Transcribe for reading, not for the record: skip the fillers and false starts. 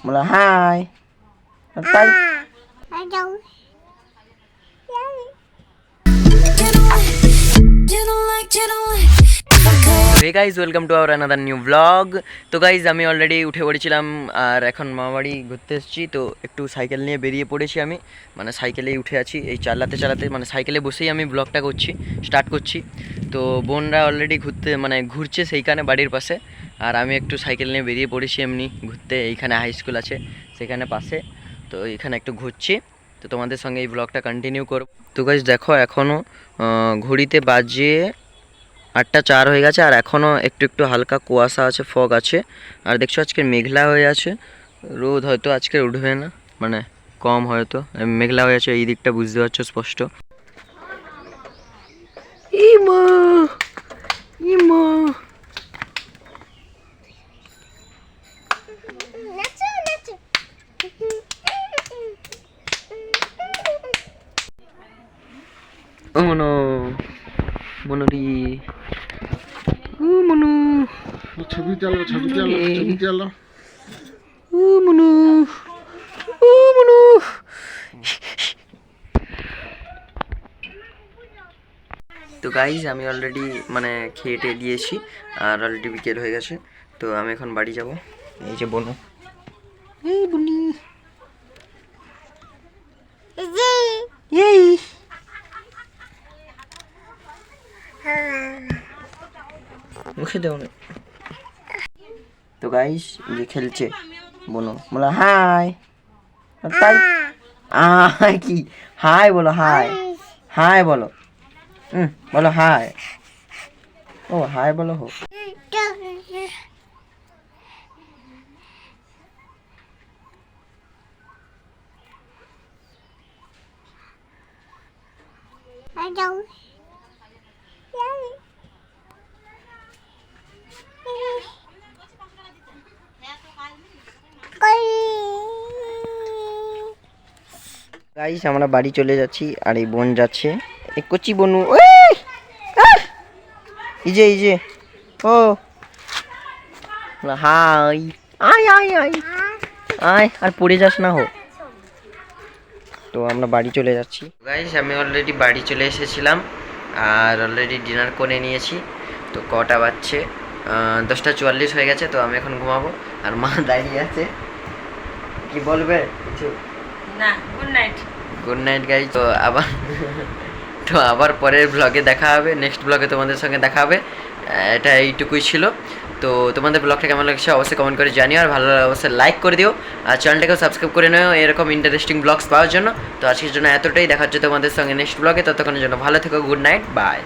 বলো হাই। তাই hey guys, welcome to our another new blog. তো গাইজ আমি অলরেডি উঠে পড়েছিলাম আর এখন মামাবাড়ি ঘুরতে এসেছি। তো একটু সাইকেল নিয়ে বেরিয়ে পড়েছি আমি, মানে সাইকেলেই উঠে আছি। এই চালাতে চালাতে মানে সাইকেলে বসেই আমি ব্লগটা স্টার্ট করছি। তো বোনরা অলরেডি ঘুরছে সেইখানে বাড়ির পাশে, আর আমি একটু সাইকেল নিয়ে বেরিয়ে পড়েছি এমনি ঘুরতে। এইখানে হাই স্কুল আছে সেখানে পাশে, তো এইখানে একটু ঘুরছি। তো তোমাদের সঙ্গে এই ব্লগটা কন্টিনিউ করব। তো গাইজ দেখো, এখনও ঘড়িতে বাজে 8টা 4 হয়ে গেছে, আর এখনও একটু একটু হালকা কুয়াশা আছে, ফগ আছে। আর দেখছো আজকে মেঘলা হয়ে আছে, রোদ হয়তো আজকে উঠবে না, মানে কম হয়তো, মেঘলা হয়ে আছে। এই দিকটা বুঝতে পারছো স্পষ্ট। ইমা ইমা মনো মনোরি মনু ছবি চালো মনু মনু। তো গাইজ আমি অলরেডি খেয়ে টেয়ে দিয়েছি, আর অলরেডি বিকেল হয়ে গেছে। তো আমি এখন বাড়ি যাব। এই যে বনু, এই বনি, এই মুখে দেও না। তো গাইস যে খেলছে বনু, বলো হাই। তাই আয় কি হাই বলো, হাই হাই বলো, বলো হাই। ও হাই বলো হো। গাইস আমরা বাড়ি চলে যাচ্ছি, আর এই বোন যাচ্ছে, এই কচি বনু। এই যে ও হাই, আয় আয় আয় আয়, আর পড়ে যাস না হো। তো আমরা বাড়ি চলে যাচ্ছি। গাইস আমি অলরেডি বাড়ি চলে এসেছিলাম, আর অলরেডি ডিনার করে নিয়েছি। তো কটা বাজছে, 10টা 44 হয়ে গেছে। তো আমি এখন ঘুমাবো, আর মা দাঁড়িয়ে আছে। কি বলবে কিছু না? Good night. Good night guys. তো আবার পরের ব্লগে দেখা হবে, নেক্সট ব্লগে তোমাদের সঙ্গে দেখা হবে। এটা এইটুকুই ছিল। তো তোমাদের ব্লগটা কেমন লাগছে অবশ্যই কমেন্ট করে জানিও, আর ভালো লাগলে অবশ্যই লাইক করে দিও, আর চ্যানেলটাকেও সাবস্ক্রাইব করে নিও এরকম ইন্টারেস্টিং ব্লগস পাওয়ার জন্য। তো আজকের জন্য এতটাই, দেখা হচ্ছে তোমাদের সঙ্গে নেক্সট ব্লগে। ততক্ষণের জন্য ভালো থেকো, গুড নাইট, বাই।